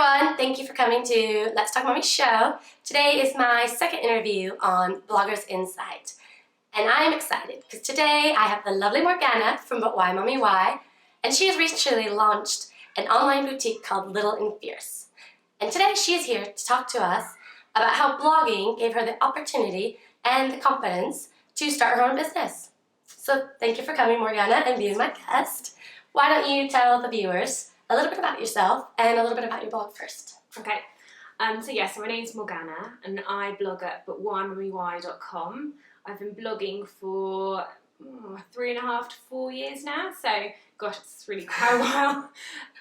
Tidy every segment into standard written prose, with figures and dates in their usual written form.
everyone, thank you for coming to Let's Talk Mommy show. Today is my second interview on Bloggers Insight. And I'm excited because today I have the lovely Morgana from Butwhymummywhy, and she has recently launched an online boutique called Little and Fierce. And today she is here to talk to us about how blogging gave her the opportunity and the confidence to start her own business. So thank you for coming, Morgana, and being my guest. Why don't you tell the viewers a little bit about yourself and a little bit about your blog first. Okay, so my name's Morgana and I blog at Butwhymummywhy.com. I've been blogging for 3.5 to 4 years now, so gosh, it's really quite a while.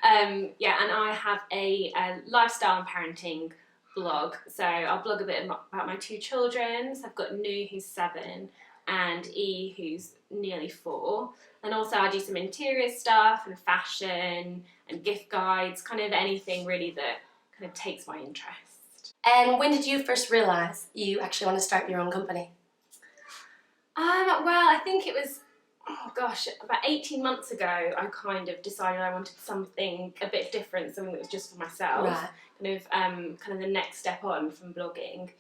And I have a lifestyle and parenting blog. So I'll blog a bit about my 2 children. So I've got Nu, who's 7, and E, who's nearly 4. And also I do some interior stuff and fashion and gift guides, kind of anything really that kind of takes my interest. And when did you first realize you actually want to start your own company? Well, I think it was, about 18 months ago, I kind of decided I wanted something a bit different, something that was just for myself. Right. Kind of the next step on from blogging.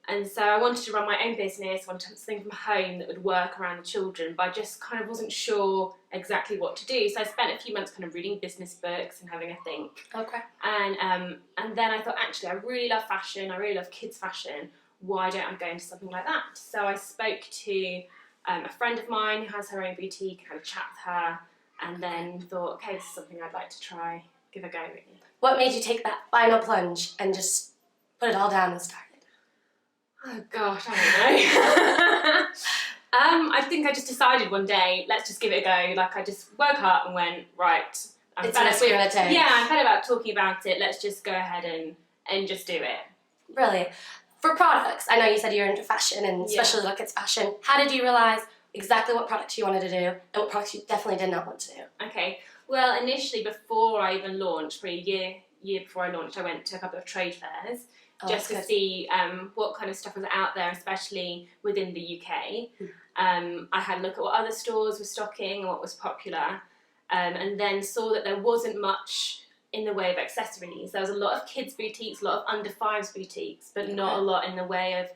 And so I wanted to run my own business, wanted something from home that would work around the children, but I just kind of wasn't sure exactly what to do. So I spent a few months kind of reading business books and having a think. Okay. And then I thought, actually, I really love fashion, I really love kids' fashion. Why don't I go into something like that? So I spoke to a friend of mine who has her own boutique, had a chat with her, and then thought, okay, this is something I'd like to try, give a go, really. What made you take that final plunge and just put it all down and start? Oh gosh, I don't know. I think I just decided one day, let's just give it a go. Like I just woke up and went, right, it's a risk we're gonna take. Yeah, I'm fed about talking about it. Let's just go ahead and just do it. Really? For products, I know you said you're into fashion and especially look at fashion. How did you realize exactly what products you wanted to do and what products you definitely did not want to do? Okay. Well, initially, before I even launched, probably a year before I launched, I went to a couple of trade fairs. Just to see what kind of stuff was out there, especially within the UK. I had a look at what other stores were stocking and what was popular, and then saw that there wasn't much in the way of accessories. There was a lot of kids' boutiques, a lot of under-5s boutiques, but not a lot in the way of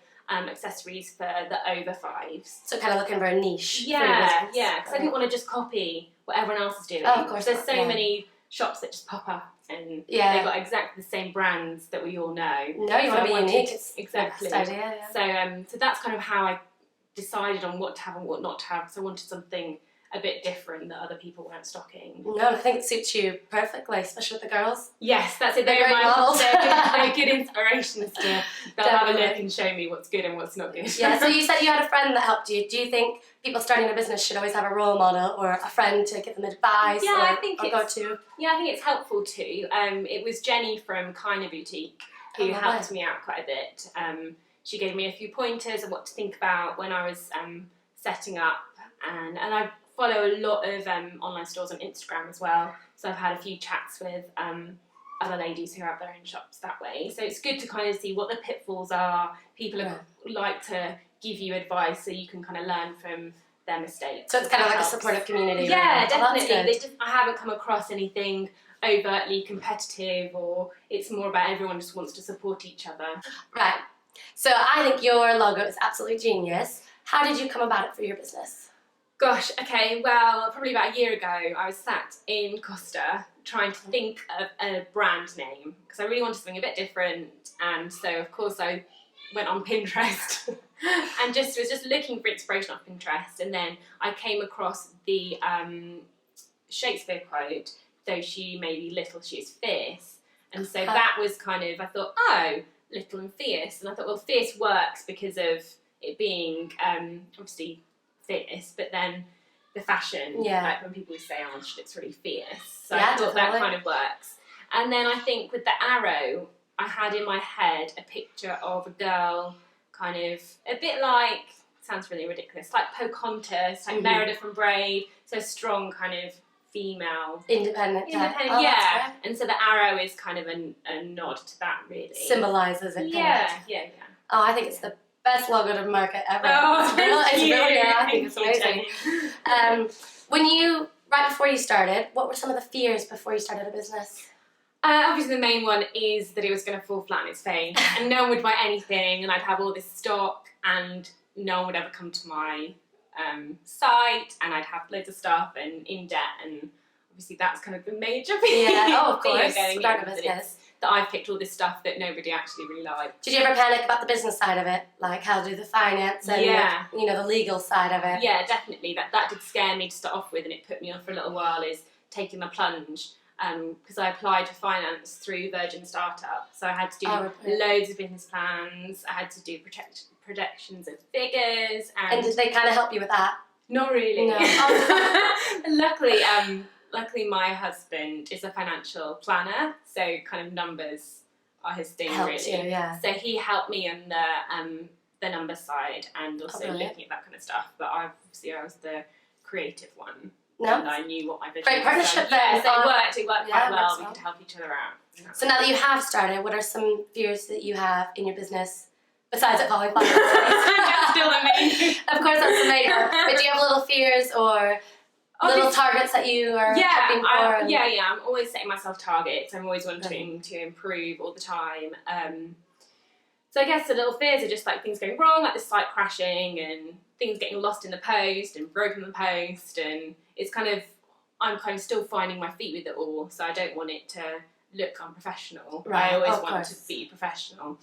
accessories for the over-5s. So kind of looking for a niche. Yeah, because I didn't want to just copy what everyone else is doing. Oh, of course. There's so many shops that just pop up and they've got exactly the same brands that we all know. No, you want to be unique. Exactly. Idea, yeah. So that's kind of how I decided on what to have and what not to have. So I wanted something a bit different that other people weren't stocking. No, I think it suits you perfectly, especially with the girls. Yes, that's it. They're great models. They're good inspirations to they'll have a look and show me what's good and what's not good. Yeah, so you said you had a friend that helped you. Do you think people starting a business should always have a role model or a friend to give them advice I think it's helpful too. It was Jenny from Kinda Boutique who helped me out quite a bit. She gave me a few pointers on what to think about when I was setting up, and I follow a lot of online stores on Instagram as well, so I've had a few chats with other ladies who have their own shops that way. So it's good to kind of see what the pitfalls are. People like to give you advice so you can kind of learn from their mistakes. So it's kind of like a supportive community. Yeah, really. Definitely. I haven't come across anything overtly competitive, or it's more about everyone just wants to support each other. Right. So I think your logo is absolutely genius. How did you come about it for your business? Gosh, okay, well, probably about a year ago, I was sat in Costa trying to think of a brand name because I really wanted something a bit different, and so of course I went on Pinterest and was just looking for inspiration on Pinterest, and then I came across the Shakespeare quote, "Though she may be little, she is fierce," and so that was kind of, I thought, oh, little and fierce, and I thought, well, fierce works because of it being obviously fierce, but then the fashion, like when people say, oh, she looks really fierce. So I thought that kind of works. And then I think with the arrow, I had in my head a picture of a girl kind of a bit like, sounds really ridiculous, like Pocahontas, like Meredith from Braid, so strong kind of female. Independent, And so the arrow is kind of a nod to that, really. Symbolises it. Yeah. Oh, I think it's the best logo to market ever. Oh, it's really, I think it's amazing. Right before you started, what were some of the fears before you started a business? Obviously the main one is that it was going to fall flat on its face and no one would buy anything and I'd have all this stock and no one would ever come to my site and I'd have loads of stuff and in debt, and obviously that's kind of the major fear. Yeah, of course, going start a in, business. that I've picked all this stuff that nobody actually really liked. Did you ever panic about the business side of it? Like how to do the finance and you know, the legal side of it? Yeah, definitely. That did scare me to start off with, and it put me off for a little while, is taking the plunge. Because I applied for finance through Virgin Startup, so I had to do loads of business plans. I had to do projections of figures, and did they kind of help you with that? Not really. No. Luckily, my husband is a financial planner, so kind of numbers are his thing. Helped really. You, yeah. So he helped me on the numbers side and also looking at that kind of stuff. But I was the creative one. No. And I knew what my vision was. Great partnership so, then. Yeah, so it worked quite well. We well. could help each other out. So now that you have started, what are some fears that you have in your business besides it falling flat? That's still the main. Of course, that's the main one. But do you have little fears or little targets that you are hoping for? I'm always setting myself targets. I'm always wanting to improve all the time. So I guess the little fears are just like things going wrong, like the site crashing and things getting lost in the post and broken in the post, and it's I'm kind of still finding my feet with it all, so I don't want it to look unprofessional. Right, I always want to be professional.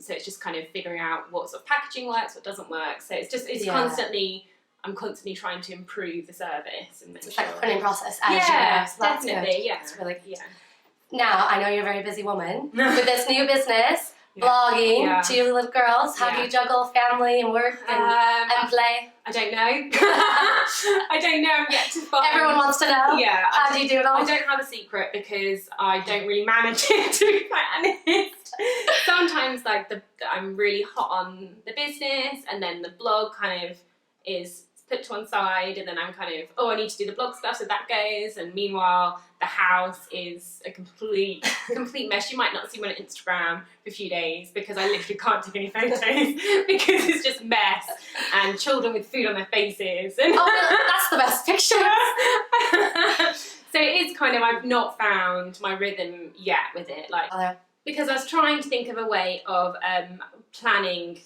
So it's just kind of figuring out what sort of packaging works, what doesn't work. So I'm constantly trying to improve the service. And it's like a learning process as you go. So that's definitely. Good. Yeah, it's really good. Yeah. Now, I know you're a very busy woman with this new business. Blogging, 2 little girls. How do you juggle family and work and play? I don't know. I don't know. I'm yet to find. Everyone wants to know. Yeah. How do you do it all? I don't have a secret because I don't really manage it, to be quite honest. Sometimes I'm really hot on the business, and then the blog kind of is put to one side, and then I'm kind of, I need to do the blog stuff, so that goes, and meanwhile the house is a complete mess. You might not see me on Instagram for a few days because I literally can't take any photos because it's just mess and children with food on their faces. And that's the best picture. So it is kind of, I've not found my rhythm yet with it, because I was trying to think of a way of planning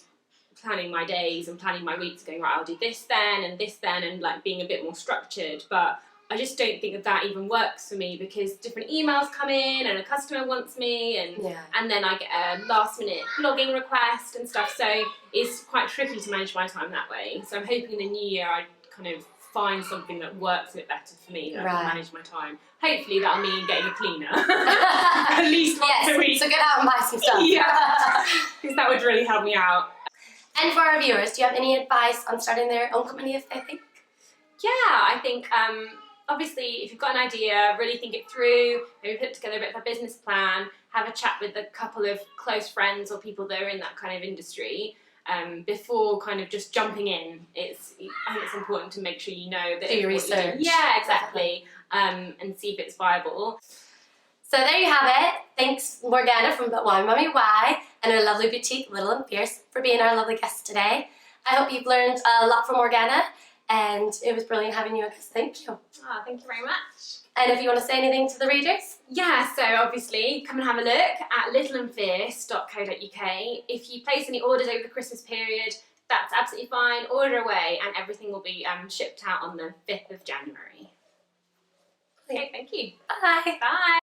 my days and planning my weeks, going, right, I'll do this then and this then, and being a bit more structured, but I just don't think that even works for me because different emails come in and a customer wants me and then I get a last minute blogging request and stuff, so it's quite tricky to manage my time that way. So I'm hoping in the new year I kind of find something that works a bit better for me, that I can manage my time. Hopefully that'll mean getting a cleaner at least once a week. So get out and buy some stuff. Yeah, because that would really help me out. And for our viewers, do you have any advice on starting their own company if they think? Yeah, I think obviously if you've got an idea, really think it through, maybe put together a bit of a business plan, have a chat with a couple of close friends or people that are in that kind of industry before kind of just jumping in. I think it's important to make sure you know that. Do your research. Yeah, exactly. And see if it's viable. So there you have it. Thanks Morgana from Butwhymummywhy and her lovely boutique, Little and Fierce, for being our lovely guest today. I hope you've learned a lot from Morgana, and it was brilliant having you with us. Thank you. Oh, thank you very much. And if you want to say anything to the readers? Yeah, so obviously come and have a look at littleandfierce.co.uk. If you place any orders over the Christmas period, that's absolutely fine. Order away and everything will be shipped out on the 5th of January. Okay, thank you. Bye. Bye.